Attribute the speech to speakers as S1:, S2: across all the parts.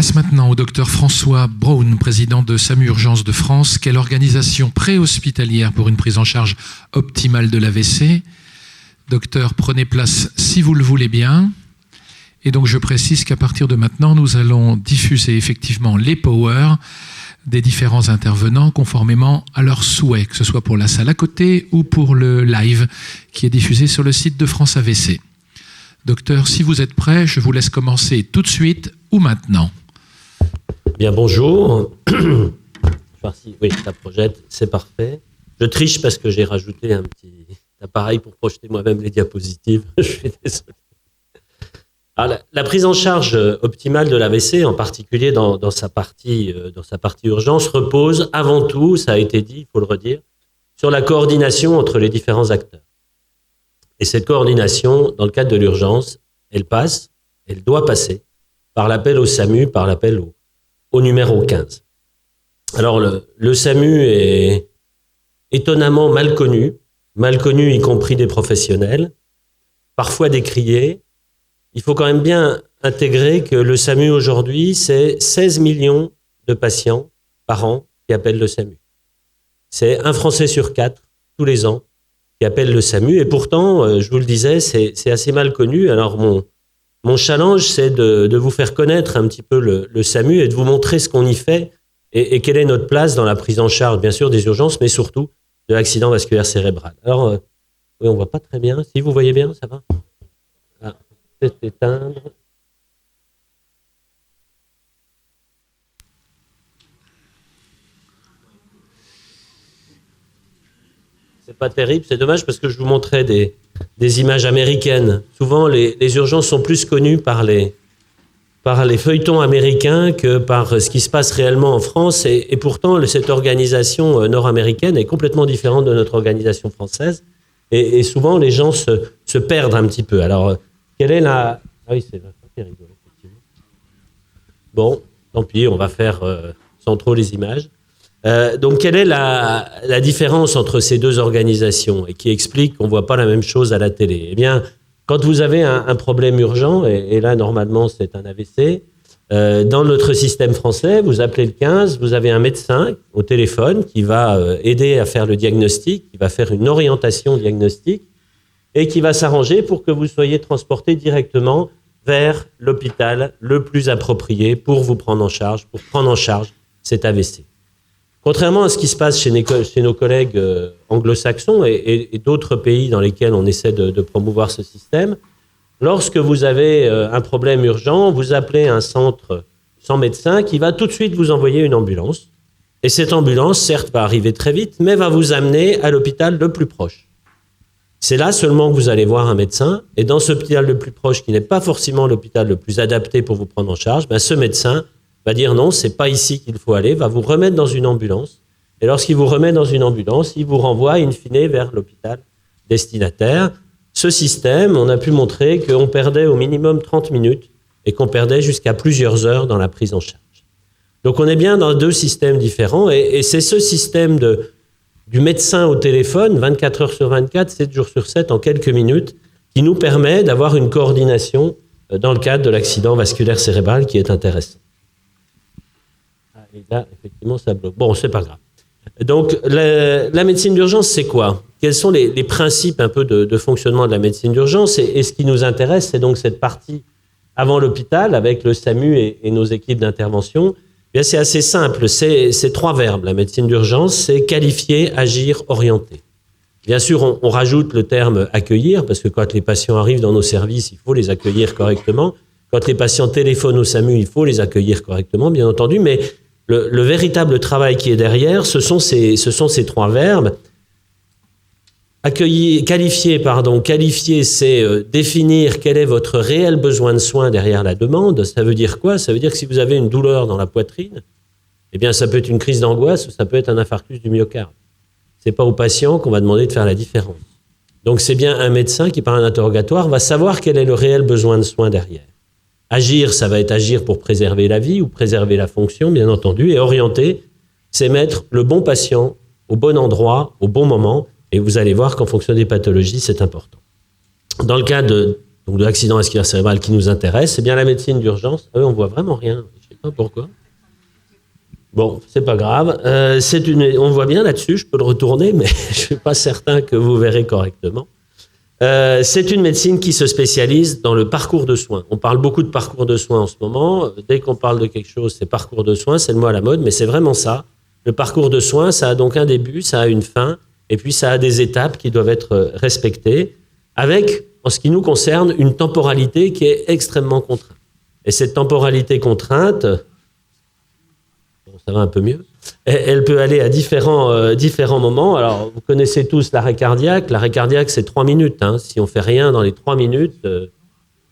S1: Place maintenant au docteur François Braun, président de SAMU Urgences de France. Quelle organisation préhospitalière pour une prise en charge optimale de l'AVC? Docteur, prenez place si vous le voulez bien. Et donc je précise qu'à partir de maintenant, nous allons diffuser effectivement les powers des différents intervenants conformément à leurs souhaits, que ce soit pour la salle à côté ou pour le live qui est diffusé sur le site de France AVC. Docteur, si vous êtes prêt, je vous laisse commencer tout de suite ou maintenant.
S2: Bien, bonjour. Oui, ça projette, c'est parfait. Je triche parce que j'ai rajouté un petit appareil pour projeter moi-même les diapositives. Je suis désolé. Alors, la prise en charge optimale de l'AVC, en particulier dans sa partie urgence, repose avant tout, ça a été dit, il faut le redire, sur la coordination entre les différents acteurs. Et cette coordination, dans le cadre de l'urgence, elle doit passer par l'appel au SAMU, par l'appel au numéro 15. Alors, le SAMU est étonnamment mal connu y compris des professionnels, parfois décrié. Il faut quand même bien intégrer que le SAMU aujourd'hui, c'est 16 millions de patients par an qui appellent le SAMU. C'est un Français sur 4 tous les ans qui appelle le SAMU. Et pourtant, je vous le disais, c'est assez mal connu. Alors, mon challenge, c'est de vous faire connaître un petit peu le SAMU et de vous montrer ce qu'on y fait et quelle est notre place dans la prise en charge, bien sûr, des urgences, mais surtout de l'accident vasculaire cérébral. Alors, oui, on ne voit pas très bien. Si vous voyez bien, ça va? Ah, peut-être éteindre. C'est pas terrible, c'est dommage parce que je vous montrais des images américaines. Souvent, les urgences sont plus connues par les feuilletons américains que par ce qui se passe réellement en France. Et pourtant, cette organisation nord-américaine est complètement différente de notre organisation française. Et souvent, les gens se perdent un petit peu. Alors, quelle est la... Ah oui, c'est terrible, effectivement. Bon, tant pis, on va faire sans trop les images. Donc, quelle est la différence entre ces deux organisations et qui explique qu'on ne voit pas la même chose à la télé? Eh bien, quand vous avez un problème urgent, et là, normalement, c'est un AVC, dans notre système français, vous appelez le 15, vous avez un médecin au téléphone qui va aider à faire le diagnostic, qui va faire une orientation diagnostique et qui va s'arranger pour que vous soyez transporté directement vers l'hôpital le plus approprié pour vous prendre en charge, pour prendre en charge cet AVC. Contrairement à ce qui se passe chez nos collègues anglo-saxons et d'autres pays dans lesquels on essaie de promouvoir ce système, lorsque vous avez un problème urgent, vous appelez un centre sans médecin qui va tout de suite vous envoyer une ambulance. Et cette ambulance, certes, va arriver très vite, mais va vous amener à l'hôpital le plus proche. C'est là seulement que vous allez voir un médecin. Et dans cet hôpital le plus proche, qui n'est pas forcément l'hôpital le plus adapté pour vous prendre en charge, ce médecin va dire non, c'est pas ici qu'il faut aller, va vous remettre dans une ambulance. Et lorsqu'il vous remet dans une ambulance, il vous renvoie in fine vers l'hôpital destinataire. Ce système, on a pu montrer qu'on perdait au minimum 30 minutes et qu'on perdait jusqu'à plusieurs heures dans la prise en charge. Donc on est bien dans deux systèmes différents et c'est ce système du médecin au téléphone, 24 heures sur 24, 7 jours sur 7, en quelques minutes, qui nous permet d'avoir une coordination dans le cadre de l'accident vasculaire cérébral qui est intéressant. Et là, effectivement, ça bloque. Bon, c'est pas grave. Donc, la médecine d'urgence, c'est quoi? Quels sont les principes un peu de fonctionnement de la médecine d'urgence? Et ce qui nous intéresse, c'est donc cette partie avant l'hôpital, avec le SAMU et nos équipes d'intervention. Bien, c'est assez simple. C'est 3 verbes. La médecine d'urgence, c'est qualifier, agir, orienter. Bien sûr, on rajoute le terme accueillir, parce que quand les patients arrivent dans nos services, il faut les accueillir correctement. Quand les patients téléphonent au SAMU, il faut les accueillir correctement, bien entendu, mais le véritable travail qui est derrière, ce sont ces 3 verbes. Qualifier, c'est définir quel est votre réel besoin de soins derrière la demande. Ça veut dire quoi? Ça veut dire que si vous avez une douleur dans la poitrine, eh bien, ça peut être une crise d'angoisse ou ça peut être un infarctus du myocarde. C'est pas au patient qu'on va demander de faire la différence. Donc, c'est bien un médecin qui, par un interrogatoire, va savoir quel est le réel besoin de soins derrière. Agir, ça va être agir pour préserver la vie ou préserver la fonction, bien entendu. Et orienter, c'est mettre le bon patient au bon endroit, au bon moment. Et vous allez voir qu'en fonction des pathologies, c'est important. Dans le cas de l'accident vasculaire cérébral qui nous intéresse, c'est bien la médecine d'urgence. Ah oui, on voit vraiment rien. J'ai pas pourquoi. Bon, c'est pas grave. On voit bien là-dessus, je peux le retourner, mais je suis pas certain que vous verrez correctement. C'est une médecine qui se spécialise dans le parcours de soins. On parle beaucoup de parcours de soins en ce moment. Dès qu'on parle de quelque chose, c'est parcours de soins, c'est le mot à la mode, mais c'est vraiment ça. Le parcours de soins, ça a donc un début, ça a une fin, et puis ça a des étapes qui doivent être respectées, avec, en ce qui nous concerne, une temporalité qui est extrêmement contrainte. Et cette temporalité contrainte, ça va un peu mieux, elle peut aller à différents moments. Alors, vous connaissez tous l'arrêt cardiaque. L'arrêt cardiaque, c'est 3 minutes. Si on fait rien dans les 3 minutes, ça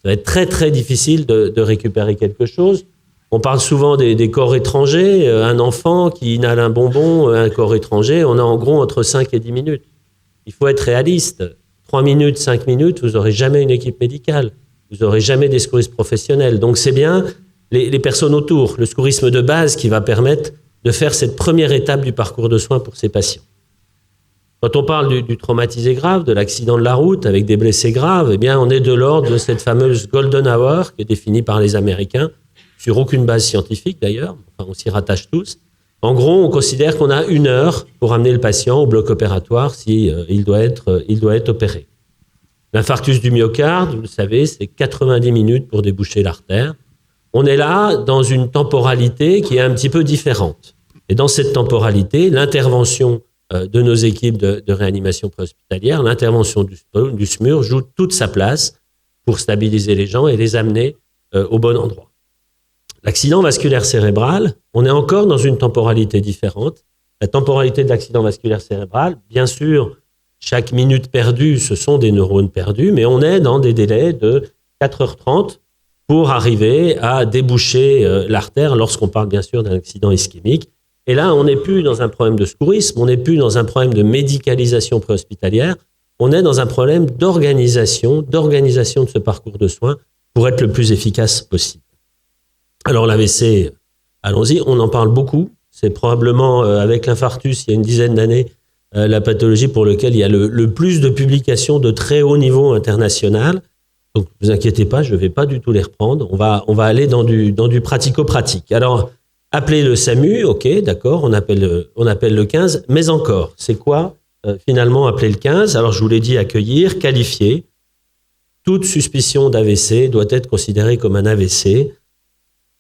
S2: va être très, très difficile de récupérer quelque chose. On parle souvent des corps étrangers. Un enfant qui inhale un bonbon, un corps étranger, on a en gros entre 5 et 10 minutes. Il faut être réaliste. 3 minutes, 5 minutes, vous n'aurez jamais une équipe médicale. Vous n'aurez jamais des secouristes professionnels. Donc, c'est bien les personnes autour, le secourisme de base qui va permettre de faire cette première étape du parcours de soins pour ces patients. Quand on parle du traumatisé grave, de l'accident de la route avec des blessés graves, eh bien, on est de l'ordre de cette fameuse golden hour qui est définie par les Américains, sur aucune base scientifique d'ailleurs, enfin, on s'y rattache tous. En gros, on considère qu'on a 1 heure pour amener le patient au bloc opératoire si il doit être opéré. L'infarctus du myocarde, vous le savez, c'est 90 minutes pour déboucher l'artère. On est là dans une temporalité qui est un petit peu différente. Et dans cette temporalité, l'intervention de nos équipes de réanimation préhospitalière, l'intervention du SMUR joue toute sa place pour stabiliser les gens et les amener au bon endroit. L'accident vasculaire cérébral, on est encore dans une temporalité différente. La temporalité de l'accident vasculaire cérébral, bien sûr, chaque minute perdue, ce sont des neurones perdus, mais on est dans des délais de 4h30 pour arriver à déboucher l'artère lorsqu'on parle bien sûr d'un accident ischémique. Et là, on n'est plus dans un problème de secourisme, on n'est plus dans un problème de médicalisation préhospitalière, on est dans un problème d'organisation de ce parcours de soins pour être le plus efficace possible. Alors l'AVC, allons-y, on en parle beaucoup. C'est probablement, avec l'infarctus, il y a une dizaine d'années, la pathologie pour laquelle il y a le plus de publications de très haut niveau international. Donc, ne vous inquiétez pas, je ne vais pas du tout les reprendre. On va aller dans du pratico-pratique. Alors, appelez le SAMU, ok, d'accord, on appelle le 15, mais encore, c'est quoi finalement appeler le 15 ? Alors, je vous l'ai dit, accueillir, qualifier. Toute suspicion d'AVC doit être considérée comme un AVC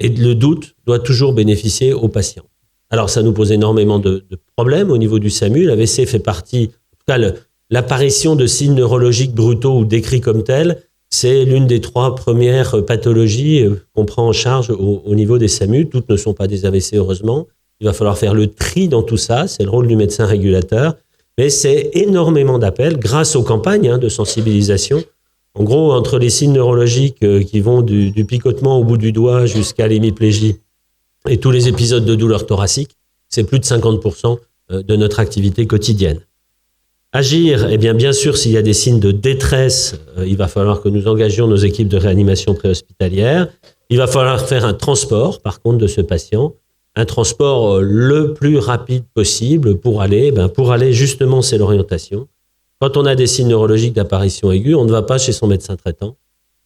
S2: et le doute doit toujours bénéficier au patient. Alors, ça nous pose énormément de problèmes au niveau du SAMU. L'AVC fait partie, en tout cas, l'apparition de signes neurologiques brutaux ou décrits comme tels, c'est l'une des 3 premières pathologies qu'on prend en charge au niveau des SAMU. Toutes ne sont pas des AVC, heureusement. Il va falloir faire le tri dans tout ça. C'est le rôle du médecin régulateur. Mais c'est énormément d'appels grâce aux campagnes de sensibilisation. En gros, entre les signes neurologiques qui vont du picotement au bout du doigt jusqu'à l'hémiplégie et tous les épisodes de douleur thoracique, c'est plus de 50% de notre activité quotidienne. Agir, eh bien sûr, s'il y a des signes de détresse, il va falloir que nous engagions nos équipes de réanimation préhospitalière. Il va falloir faire un transport, par contre, de ce patient, un transport le plus rapide possible pour aller justement, c'est l'orientation. Quand on a des signes neurologiques d'apparition aiguë, on ne va pas chez son médecin traitant,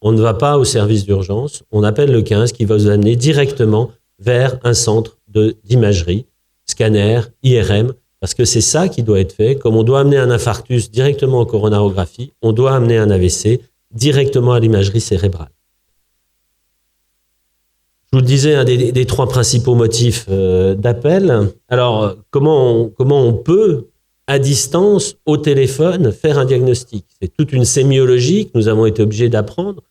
S2: on ne va pas au service d'urgence, on appelle le 15 qui va vous amener directement vers un centre d'imagerie, scanner, IRM, parce que c'est ça qui doit être fait. Comme on doit amener un infarctus directement en coronarographie, on doit amener un AVC directement à l'imagerie cérébrale. Je vous le disais, un des 3 principaux motifs d'appel. Alors, comment on peut, à distance, au téléphone, faire un diagnostic ? C'est toute une sémiologie que nous avons été obligés d'apprendre,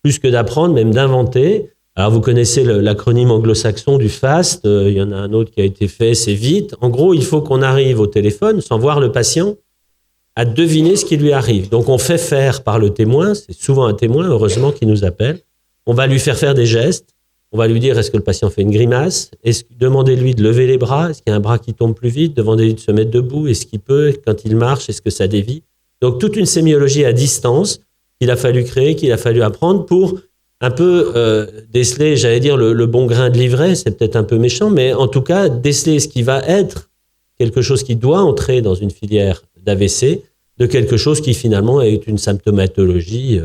S2: plus que d'apprendre, même d'inventer. Alors, vous connaissez l'acronyme anglo-saxon du FAST. Il y en a un autre qui a été fait, c'est VITE. En gros, il faut qu'on arrive au téléphone, sans voir le patient, à deviner ce qui lui arrive. Donc, on fait faire par le témoin. C'est souvent un témoin, heureusement, qui nous appelle. On va lui faire des gestes. On va lui dire, est-ce que le patient fait une grimace ? Demandez-lui de lever les bras. Est-ce qu'il y a un bras qui tombe plus vite ? Demandez-lui de se mettre debout. Est-ce qu'il peut ? Quand il marche, est-ce que ça dévie ? Donc, toute une sémiologie à distance qu'il a fallu créer, qu'il a fallu apprendre pour un peu déceler, j'allais dire, le bon grain de livret, c'est peut-être un peu méchant, mais en tout cas, déceler ce qui va être quelque chose qui doit entrer dans une filière d'AVC, de quelque chose qui finalement est une symptomatologie,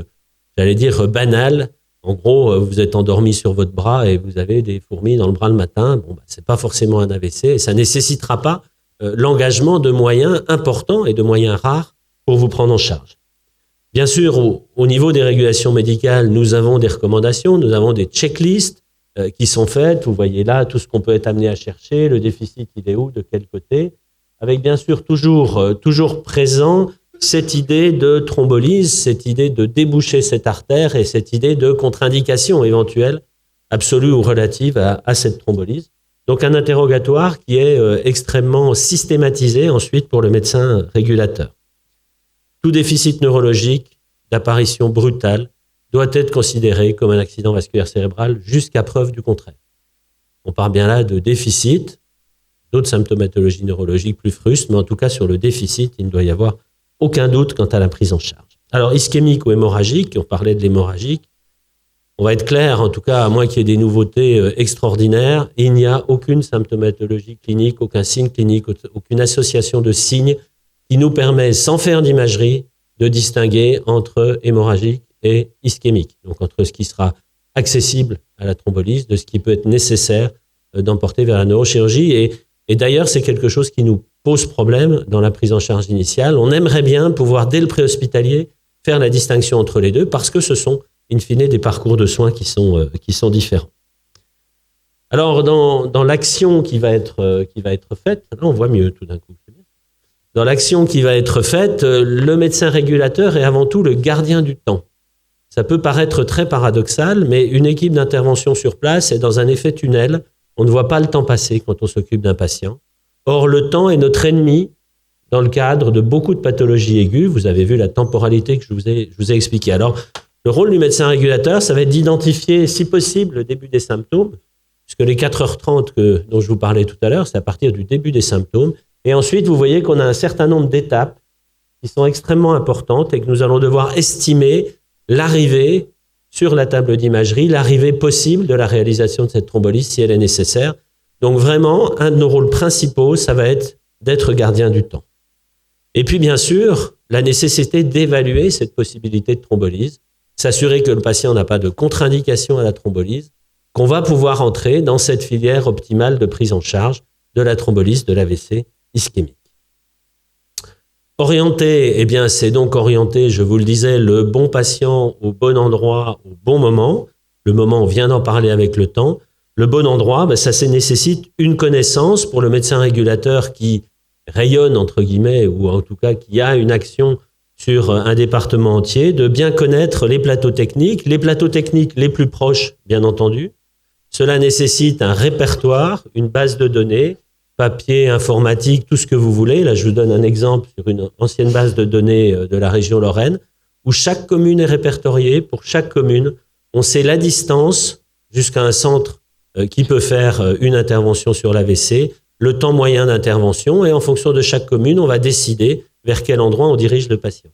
S2: j'allais dire, banale, En gros, vous êtes endormi sur votre bras et vous avez des fourmis dans le bras le matin. C'est pas forcément un AVC et ça nécessitera pas l'engagement de moyens importants et de moyens rares pour vous prendre en charge. Bien sûr, au niveau des régulations médicales, nous avons des recommandations, nous avons des checklists qui sont faites. Vous voyez là tout ce qu'on peut être amené à chercher, le déficit, il est où, de quel côté, avec bien sûr toujours présent cette idée de thrombolyse, cette idée de déboucher cette artère et cette idée de contre-indication éventuelle, absolue ou relative à cette thrombolyse. Donc un interrogatoire qui est extrêmement systématisé ensuite pour le médecin régulateur. Tout déficit neurologique d'apparition brutale doit être considéré comme un accident vasculaire cérébral jusqu'à preuve du contraire. On parle bien là de déficit, d'autres symptomatologies neurologiques plus frustes, mais en tout cas sur le déficit, il ne doit y avoir aucun doute quant à la prise en charge. Alors ischémique ou hémorragique, on parlait de l'hémorragique, on va être clair, en tout cas, à moins qu'il y ait des nouveautés extraordinaires, il n'y a aucune symptomatologie clinique, aucun signe clinique, aucune association de signes qui nous permet, sans faire d'imagerie, de distinguer entre hémorragique et ischémique. Donc entre ce qui sera accessible à la thrombolyse, de ce qui peut être nécessaire d'emporter vers la neurochirurgie. Et d'ailleurs, c'est quelque chose qui nous pose problème dans la prise en charge initiale. On aimerait bien pouvoir, dès le préhospitalier, faire la distinction entre les deux, parce que ce sont, in fine, des parcours de soins qui sont différents. Alors, dans l'action qui va être faite, là, on voit mieux tout d'un coup. Dans l'action qui va être faite, le médecin régulateur est avant tout le gardien du temps. Ça peut paraître très paradoxal, mais une équipe d'intervention sur place est dans un effet tunnel. On ne voit pas le temps passer quand on s'occupe d'un patient. Or, le temps est notre ennemi dans le cadre de beaucoup de pathologies aiguës. Vous avez vu la temporalité que je vous ai expliquée. Alors, le rôle du médecin régulateur, ça va être d'identifier, si possible, le début des symptômes, puisque les 4h30 dont je vous parlais tout à l'heure, c'est à partir du début des symptômes. Et ensuite, vous voyez qu'on a un certain nombre d'étapes qui sont extrêmement importantes et que nous allons devoir estimer l'arrivée sur la table d'imagerie, l'arrivée possible de la réalisation de cette thrombolyse si elle est nécessaire. Donc vraiment, un de nos rôles principaux, ça va être d'être gardien du temps. Et puis bien sûr, la nécessité d'évaluer cette possibilité de thrombolyse, s'assurer que le patient n'a pas de contre-indication à la thrombolyse, qu'on va pouvoir entrer dans cette filière optimale de prise en charge de la thrombolyse, de l'AVC ischémique. Orienter, eh bien, c'est donc orienter, je vous le disais, le bon patient au bon endroit, au bon moment. Le moment, on vient d'en parler avec le temps. Le bon endroit, ça nécessite une connaissance pour le médecin régulateur qui rayonne, entre guillemets, ou en tout cas qui a une action sur un département entier, de bien connaître les plateaux techniques les plus proches, bien entendu. Cela nécessite un répertoire, une base de données, papier, informatique, tout ce que vous voulez. Là, je vous donne un exemple sur une ancienne base de données de la région Lorraine, où chaque commune est répertoriée. Pour chaque commune, on sait la distance jusqu'à un centre qui peut faire une intervention sur l'AVC, le temps moyen d'intervention, et en fonction de chaque commune, on va décider vers quel endroit on dirige le patient.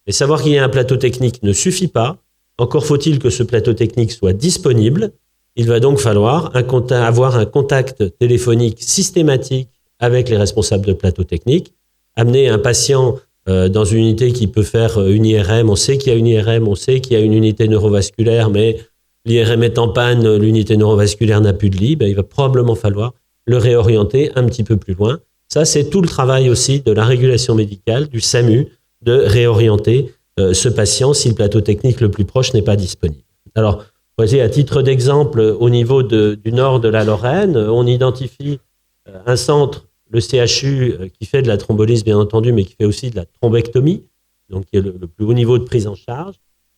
S2: Et savoir qu'il y a un plateau technique ne suffit pas. Encore faut-il que ce plateau technique soit disponible. Il va donc falloir avoir un contact téléphonique systématique avec les responsables de plateau technique, amener un patient dans une unité qui peut faire une IRM. On sait qu'il y a une IRM, on sait qu'il y a une unité neurovasculaire, mais l'IRM est en panne, l'unité neurovasculaire n'a plus de lit, il va probablement falloir le réorienter un petit peu plus loin. Ça, c'est tout le travail aussi de la régulation médicale, du SAMU, de réorienter ce patient si le plateau technique le plus proche n'est pas disponible. Alors, voyez, à titre d'exemple, au niveau du nord de la Lorraine, on identifie un centre, le CHU, qui fait de la thrombolyse, bien entendu, mais qui fait aussi de la thrombectomie, donc qui est le plus haut niveau de prise en charge.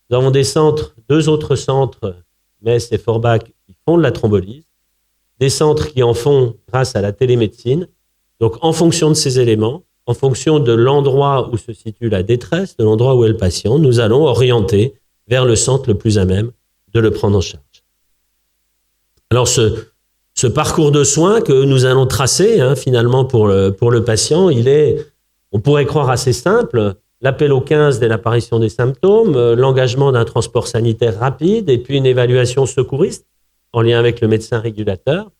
S2: Nous avons deux autres centres, Metz et Forbach, qui font de la thrombolyse, des centres qui en font grâce à la télémédecine. Donc, en fonction de ces éléments, en fonction de l'endroit où se situe la détresse, de l'endroit où est le patient, nous allons orienter vers le centre le plus à même de le prendre en charge. Alors, ce parcours de soins que nous allons tracer, finalement, pour le patient, on pourrait croire assez simple. L'appel au 15 dès l'apparition des symptômes, l'engagement d'un transport sanitaire rapide et puis une évaluation secouriste en lien avec le médecin régulateur.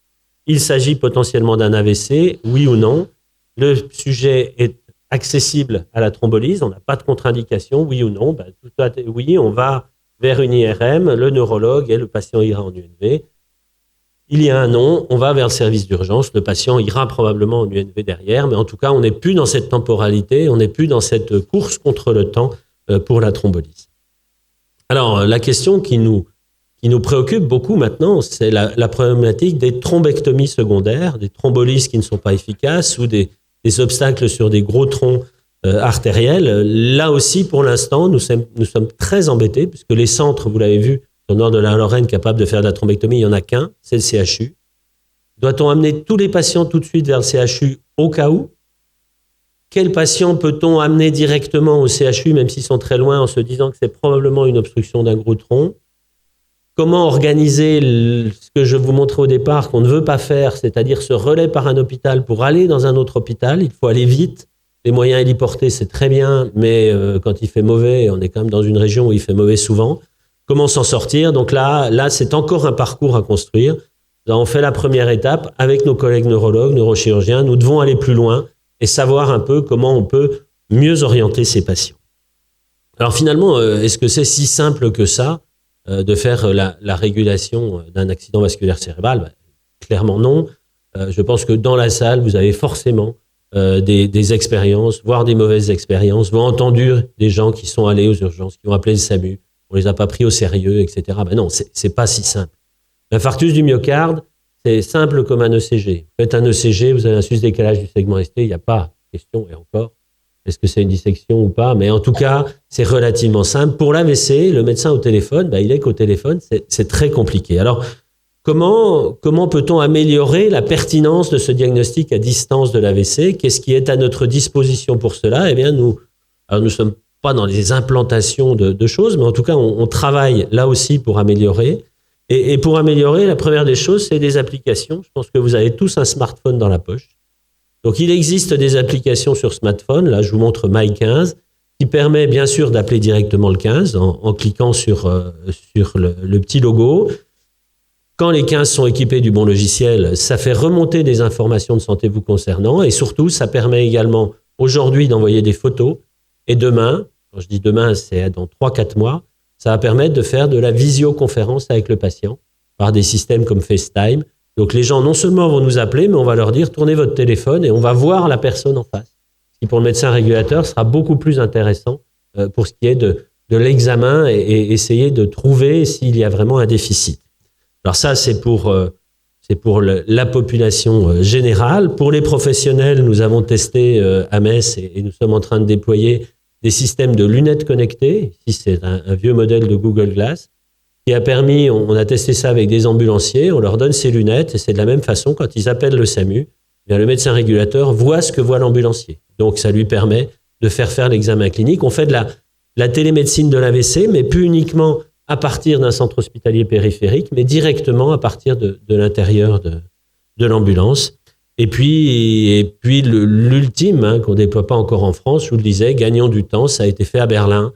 S2: Il s'agit potentiellement d'un AVC, oui ou non. Le sujet est accessible à la thrombolyse, on n'a pas de contre-indication, oui ou non. Oui, on va vers une IRM, le neurologue et le patient ira en UNV. Il y a un non, on va vers le service d'urgence, le patient ira probablement en UNV derrière, mais en tout cas, on n'est plus dans cette temporalité, on n'est plus dans cette course contre le temps pour la thrombolyse. Alors, la question qui nous préoccupe beaucoup maintenant, c'est la problématique des thrombectomies secondaires, des thrombolyses qui ne sont pas efficaces ou des obstacles sur des gros troncs artériels. Là aussi, pour l'instant, nous sommes très embêtés, puisque les centres, vous l'avez vu, au nord de la Lorraine, capables de faire de la thrombectomie, il n'y en a qu'un, c'est le CHU. Doit-on amener tous les patients tout de suite vers le CHU au cas où? Quels patients peut-on amener directement au CHU, même s'ils sont très loin, en se disant que c'est probablement une obstruction d'un gros tronc? Comment organiser ce que je vous montrais au départ, qu'on ne veut pas faire, c'est-à-dire ce relais par un hôpital pour aller dans un autre hôpital? Il faut aller vite. Les moyens héliportés, c'est très bien, mais quand il fait mauvais, on est quand même dans une région où il fait mauvais souvent. Comment s'en sortir? Donc là, c'est encore un parcours à construire. Là, on fait la première étape avec nos collègues neurologues, neurochirurgiens. Nous devons aller plus loin et savoir un peu comment on peut mieux orienter ces patients. Alors finalement, est-ce que c'est si simple que ça de faire la régulation d'un accident vasculaire cérébral? Clairement non. Je pense que dans la salle, vous avez forcément des expériences, voire des mauvaises expériences. Vous avez entendu des gens qui sont allés aux urgences, qui ont appelé le SAMU. On les a pas pris au sérieux, etc. Ben non, c'est pas si simple. L'infarctus du myocarde, c'est simple comme un ECG. Vous faites un ECG, vous avez un sus-décalage du segment ST, il n'y a pas de question, et encore, est-ce que c'est une dissection ou pas? Mais en tout cas, c'est relativement simple. Pour l'AVC, le médecin au téléphone, il est qu'au téléphone, c'est très compliqué. Alors, comment peut-on améliorer la pertinence de ce diagnostic à distance de l'AVC? Qu'est-ce qui est à notre disposition pour cela? Eh bien, nous sommes pas dans les implantations de choses, mais en tout cas, on travaille là aussi pour améliorer. Et pour améliorer, la première des choses, c'est des applications. Je pense que vous avez tous un smartphone dans la poche. Donc, il existe des applications sur smartphone. Là, je vous montre My15, qui permet bien sûr d'appeler directement le 15 en cliquant sur le petit logo. Quand les 15 sont équipés du bon logiciel, ça fait remonter des informations de santé vous concernant. Et surtout, ça permet également aujourd'hui d'envoyer des photos. Et demain, quand je dis demain, c'est dans 3-4 mois, ça va permettre de faire de la visioconférence avec le patient par des systèmes comme FaceTime. Donc les gens non seulement vont nous appeler, mais on va leur dire tournez votre téléphone et on va voir la personne en face. Ce qui pour le médecin régulateur sera beaucoup plus intéressant pour ce qui est de l'examen et essayer de trouver s'il y a vraiment un déficit. Alors ça, c'est pour la population générale. Pour les professionnels, nous avons testé à Metz et nous sommes en train de déployer des systèmes de lunettes connectées. Ici, c'est un vieux modèle de Google Glass qui a permis, on a testé ça avec des ambulanciers, on leur donne ces lunettes et c'est de la même façon, quand ils appellent le SAMU, bien, le médecin régulateur voit ce que voit l'ambulancier. Donc, ça lui permet de faire l'examen clinique. On fait de la télémédecine de l'AVC, mais plus uniquement à partir d'un centre hospitalier périphérique, mais directement à partir de l'intérieur de l'ambulance. Et puis l'ultime, qu'on ne déploie pas encore en France, je vous le disais, gagnons du temps, ça a été fait à Berlin.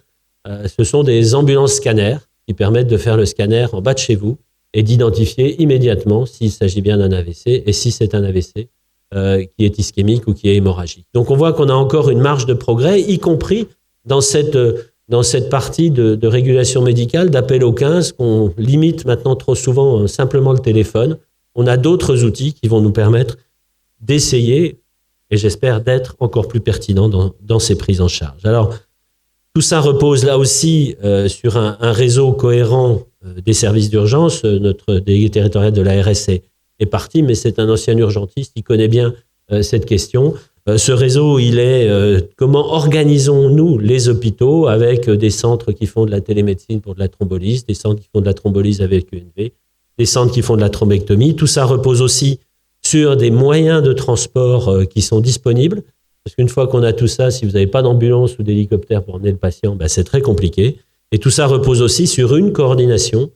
S2: Ce sont des ambulances scanners qui permettent de faire le scanner en bas de chez vous et d'identifier immédiatement s'il s'agit bien d'un AVC et si c'est un AVC qui est ischémique ou qui est hémorragique. Donc on voit qu'on a encore une marge de progrès, y compris dans cette partie de régulation médicale, d'appel au 15, qu'on limite maintenant trop souvent simplement le téléphone. On a d'autres outils qui vont nous permettre d'essayer, et j'espère d'être encore plus pertinent dans ces prises en charge. Alors, tout ça repose là aussi sur un réseau cohérent des services d'urgence. Notre délégué territorial de l'ARS est parti, mais c'est un ancien urgentiste, il connaît bien cette question. Ce réseau, il est comment organisons-nous les hôpitaux avec des centres qui font de la télémédecine pour de la thrombolyse, des centres qui font de la thrombolyse avec UNV, des centres qui font de la thrombectomie. Tout ça repose aussi sur des moyens de transport qui sont disponibles. Parce qu'une fois qu'on a tout ça, si vous n'avez pas d'ambulance ou d'hélicoptère pour emmener le patient, c'est très compliqué. Et tout ça repose aussi sur une coordination.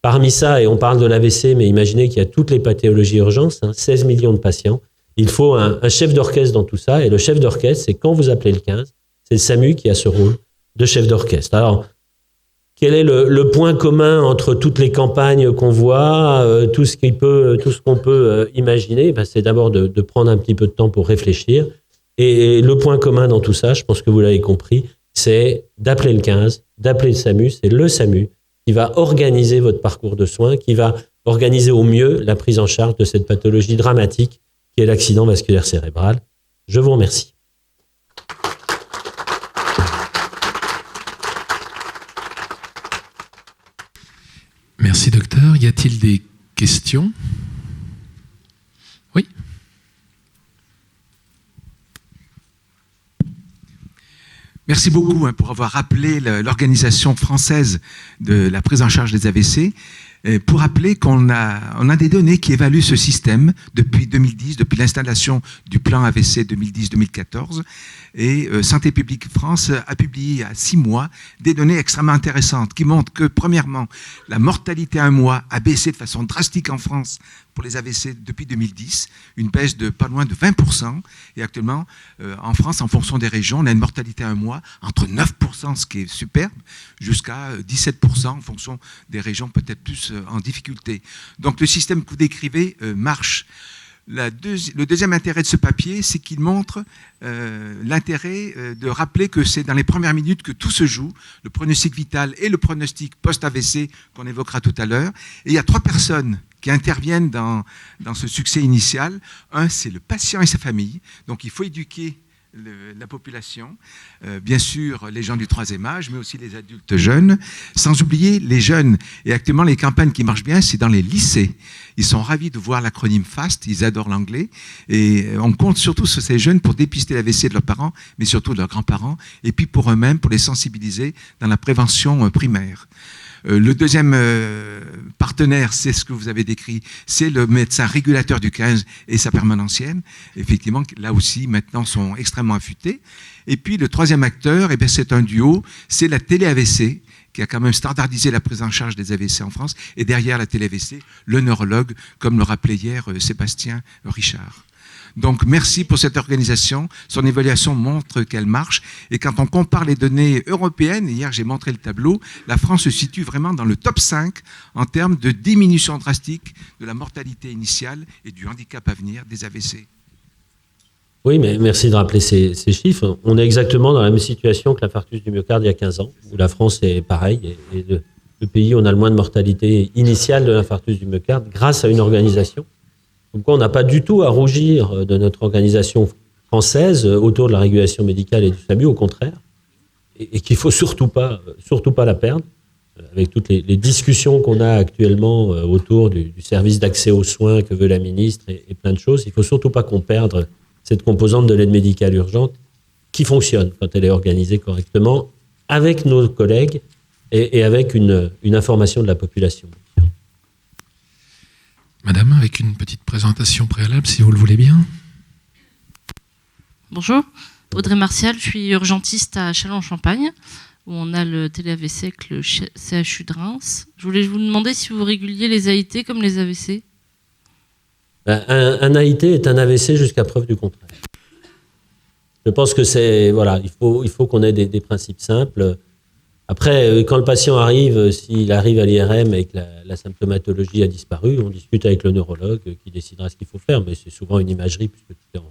S2: Parmi ça, et on parle de l'AVC, mais imaginez qu'il y a toutes les pathologies urgences, 16 millions de patients. Il faut un chef d'orchestre dans tout ça. Et le chef d'orchestre, c'est quand vous appelez le 15, c'est le SAMU qui a ce rôle de chef d'orchestre. Alors, quel est le point commun entre toutes les campagnes qu'on voit, tout ce qu'on peut imaginer? C'est d'abord de prendre un petit peu de temps pour réfléchir. Et le point commun dans tout ça, je pense que vous l'avez compris, c'est d'appeler le 15, d'appeler le SAMU. C'est le SAMU qui va organiser votre parcours de soins, qui va organiser au mieux la prise en charge de cette pathologie dramatique qui est l'accident vasculaire cérébral. Je vous remercie.
S1: Merci docteur. Y a-t-il des questions? Oui.
S3: Merci beaucoup pour avoir rappelé l'organisation française de la prise en charge des AVC. Pour rappeler qu'on a des données qui évaluent ce système depuis 2010, depuis l'installation du plan AVC 2010-2014. Et Santé publique France a publié il y a 6 mois des données extrêmement intéressantes qui montrent que, premièrement, la mortalité à 1 mois a baissé de façon drastique en France pour les AVC depuis 2010, une baisse de pas loin de 20%. Et actuellement, en France, en fonction des régions, on a une mortalité à 1 mois entre 9%, ce qui est superbe, jusqu'à 17% en fonction des régions peut-être plus en difficulté. Donc le système que vous décrivez marche. Le deuxième intérêt de ce papier, c'est qu'il montre l'intérêt de rappeler que c'est dans les premières minutes que tout se joue, le pronostic vital et le pronostic post-AVC qu'on évoquera tout à l'heure. Et il y a 3 personnes qui interviennent dans ce succès initial. Un, c'est le patient et sa famille. Donc il faut éduquer la population, bien sûr les gens du 3e âge, mais aussi les adultes jeunes, sans oublier les jeunes. Et actuellement, les campagnes qui marchent bien, c'est dans les lycées. Ils sont ravis de voir l'acronyme FAST, ils adorent l'anglais, et on compte surtout sur ces jeunes pour dépister l'AVC de leurs parents, mais surtout de leurs grands-parents, et puis pour eux-mêmes, pour les sensibiliser dans la prévention primaire. Le deuxième partenaire, c'est ce que vous avez décrit, c'est le médecin régulateur du 15 et sa permanentienne. Effectivement, là aussi, maintenant, sont extrêmement affûtés. Et puis, le troisième acteur, eh bien, c'est un duo, c'est la télé-AVC, qui a quand même standardisé la prise en charge des AVC en France. Et derrière la télé-AVC, le neurologue, comme le rappelait hier Sébastien Richard. Donc, merci pour cette organisation. Son évaluation montre qu'elle marche. Et quand on compare les données européennes, hier j'ai montré le tableau, la France se situe vraiment dans le top 5 en termes de diminution drastique de la mortalité initiale et du handicap à venir des AVC.
S2: Oui, mais merci de rappeler ces chiffres. On est exactement dans la même situation que l'infarctus du myocarde il y a 15 ans, où la France est pareil. Et le pays où on a le moins de mortalité initiale de l'infarctus du myocarde grâce à une organisation. Donc on n'a pas du tout à rougir de notre organisation française autour de la régulation médicale et du SAMU, au contraire, et qu'il ne faut surtout pas la perdre, avec toutes les discussions qu'on a actuellement autour du service d'accès aux soins que veut la ministre et plein de choses. Il ne faut surtout pas qu'on perde cette composante de l'aide médicale urgente qui fonctionne quand elle est organisée correctement avec nos collègues et avec une information de la population.
S1: Madame, avec une petite présentation préalable, si vous le voulez bien.
S4: Bonjour, Audrey Martial, je suis urgentiste à Châlons-en-Champagne, où on a le télé-AVC avec le CHU de Reims. Je voulais vous demander si vous réguliez les AIT comme les AVC.
S2: Un AIT est un AVC jusqu'à preuve du contraire. Je pense que c'est... Voilà, il faut qu'on ait des principes simples. Après, quand le patient arrive, s'il arrive à l'IRM et que la symptomatologie a disparu, on discute avec le neurologue qui décidera ce qu'il faut faire, mais c'est souvent une imagerie plus que tout.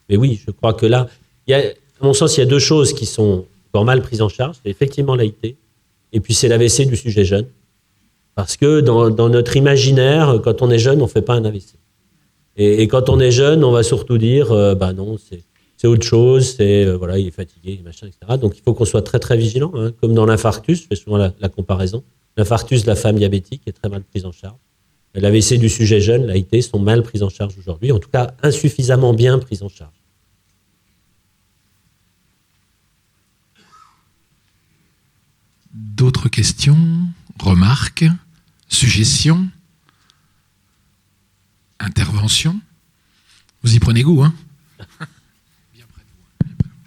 S2: Mais oui, je crois que là, à mon sens, il y a 2 choses qui sont encore mal prises en charge. C'est effectivement l'AIT, et puis c'est l'AVC du sujet jeune. Parce que dans notre imaginaire, quand on est jeune, on ne fait pas un AVC. Et quand on est jeune, on va surtout dire, non, c'est autre chose, voilà, il est fatigué, machin, etc. Donc il faut qu'on soit très très vigilant, hein, comme dans l'infarctus, je fais souvent la comparaison. L'infarctus de la femme diabétique est très mal prise en charge. L'AVC du sujet jeune, l'AIT, sont mal prises en charge aujourd'hui, en tout cas insuffisamment bien prises en charge.
S1: D'autres questions, remarques, suggestions, interventions? Vous y prenez goût, hein?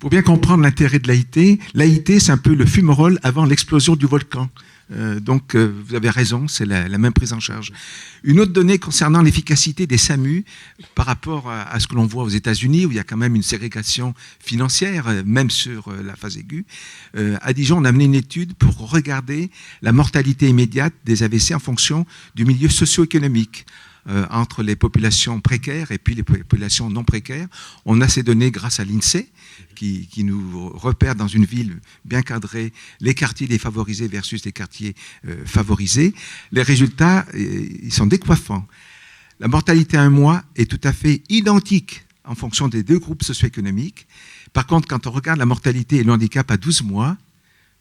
S3: Pour bien comprendre l'intérêt de l'AIT, c'est un peu le fumerole avant l'explosion du volcan. Donc, vous avez raison, c'est la même prise en charge. Une autre donnée concernant l'efficacité des SAMU par rapport à ce que l'on voit aux États-Unis, où il y a quand même une ségrégation financière, même sur la phase aiguë. À Dijon, on a mené une étude pour regarder la mortalité immédiate des AVC en fonction du milieu socio-économique. entre les populations précaires et puis les populations non précaires. On a ces données grâce à l'INSEE qui nous repère dans une ville bien cadrée les quartiers défavorisés versus les quartiers favorisés. Les résultats, ils sont décoiffants. La mortalité à 1 mois est tout à fait identique en fonction des 2 groupes socio-économiques. Par contre, quand on regarde la mortalité et le handicap à 12 mois,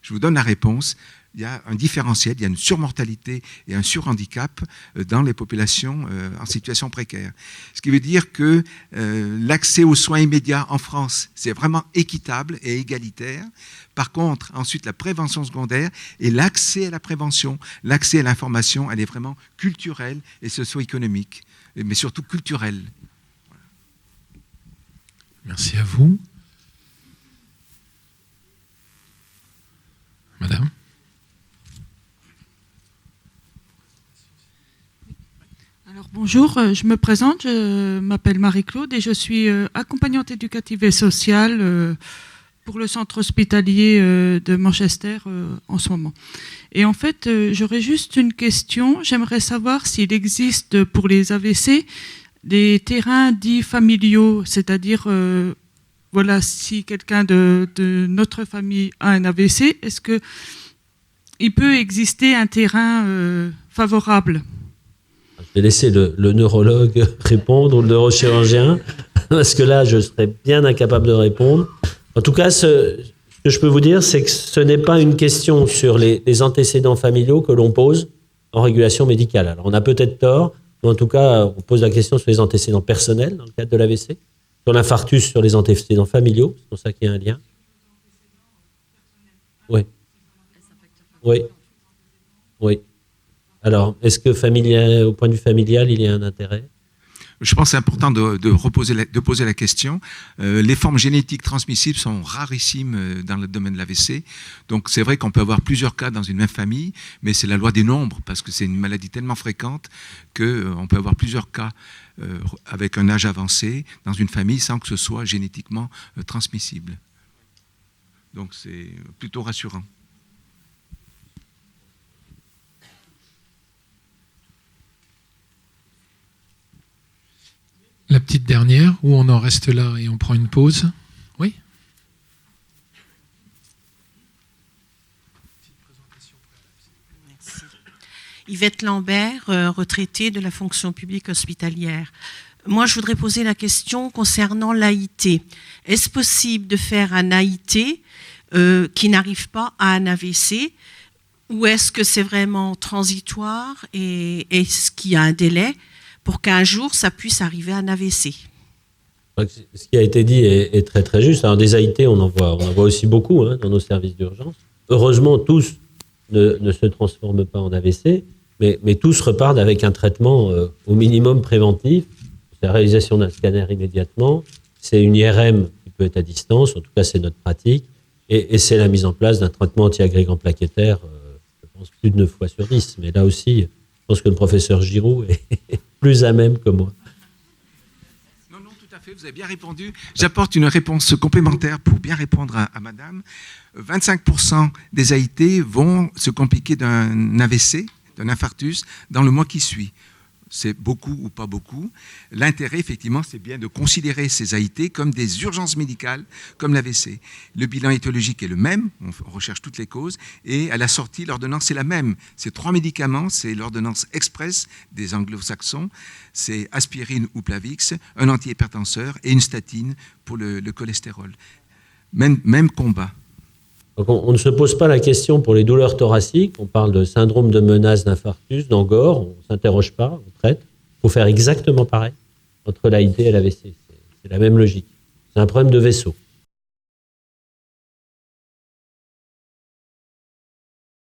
S3: je vous donne la réponse, il y a un différentiel, il y a une surmortalité et un surhandicap dans les populations en situation précaire. Ce qui veut dire que l'accès aux soins immédiats en France, c'est vraiment équitable et égalitaire. Par contre, ensuite, la prévention secondaire et l'accès à la prévention, l'accès à l'information, elle est vraiment culturelle et socio-économique, mais surtout culturelle.
S1: Merci à vous. Madame.
S5: Alors bonjour, je me présente, je m'appelle Marie-Claude et je suis accompagnante éducative et sociale pour le centre hospitalier de Manchester en ce moment. Et en fait, j'aurais juste une question. J'aimerais savoir s'il existe pour les AVC des terrains dits familiaux, c'est-à-dire, voilà, si quelqu'un de notre famille a un AVC, est-ce qu'il peut exister un terrain favorable ?
S2: Je vais laisser le neurologue répondre, ou le neurochirurgien, parce que là, je serais bien incapable de répondre. En tout cas, ce que je peux vous dire, c'est que ce n'est pas une question sur les antécédents familiaux que l'on pose en régulation médicale. Alors, on a peut-être tort, mais en tout cas, on pose la question sur les antécédents personnels dans le cadre de l'AVC, sur l'infarctus, sur les antécédents familiaux, c'est pour ça qu'il y a un lien. Oui. Oui. Oui. Alors, est-ce que au point de vue familial, il y a un intérêt ?
S3: Je pense que c'est important de poser la question. Les formes génétiques transmissibles sont rarissimes dans le domaine de l'AVC. Donc c'est vrai qu'on peut avoir plusieurs cas dans une même famille, mais c'est la loi des nombres, parce que c'est une maladie tellement fréquente qu'on peut avoir plusieurs cas avec un âge avancé dans une famille sans que ce soit génétiquement transmissible. Donc c'est plutôt rassurant.
S1: La petite dernière, où on en reste là et on prend une pause. Oui.
S6: Merci. Yvette Lambert, retraitée de la fonction publique hospitalière. Moi, je voudrais poser la question concernant l'AIT. Est-ce possible de faire un AIT qui n'arrive pas à un AVC, ou est-ce que c'est vraiment transitoire et est-ce qu'il y a un délai pour qu'un jour, ça puisse arriver à un AVC?
S2: Ce qui a été dit est très très juste. Alors, des AIT, on en voit aussi beaucoup dans nos services d'urgence. Heureusement, tous ne se transforment pas en AVC, mais tous repartent avec un traitement au minimum préventif. C'est la réalisation d'un scanner immédiatement, c'est une IRM qui peut être à distance, en tout cas c'est notre pratique, et c'est la mise en place d'un traitement anti-agrégant plaquettaire, je pense plus de 9 fois sur 10, mais là aussi, je pense que le professeur Giroux est plus à même que moi.
S3: Non, tout à fait, vous avez bien répondu. J'apporte une réponse complémentaire pour bien répondre à madame. 25% des AIT vont se compliquer d'un AVC, d'un infarctus, dans le mois qui suit. C'est beaucoup ou pas beaucoup. L'intérêt, effectivement, c'est bien de considérer ces AIT comme des urgences médicales, comme l'AVC. Le bilan étiologique est le même, on recherche toutes les causes, et à la sortie, l'ordonnance est la même. C'est 3 médicaments, c'est l'ordonnance express des anglo-saxons, c'est aspirine ou Plavix, un antihypertenseur et une statine pour le cholestérol. Même combat.
S2: Donc on ne se pose pas la question pour les douleurs thoraciques, on parle de syndrome de menace d'infarctus, d'angor, on ne s'interroge pas, on traite. Il faut faire exactement pareil entre l'AIT et l'AVC. C'est la même logique. C'est un problème de vaisseau.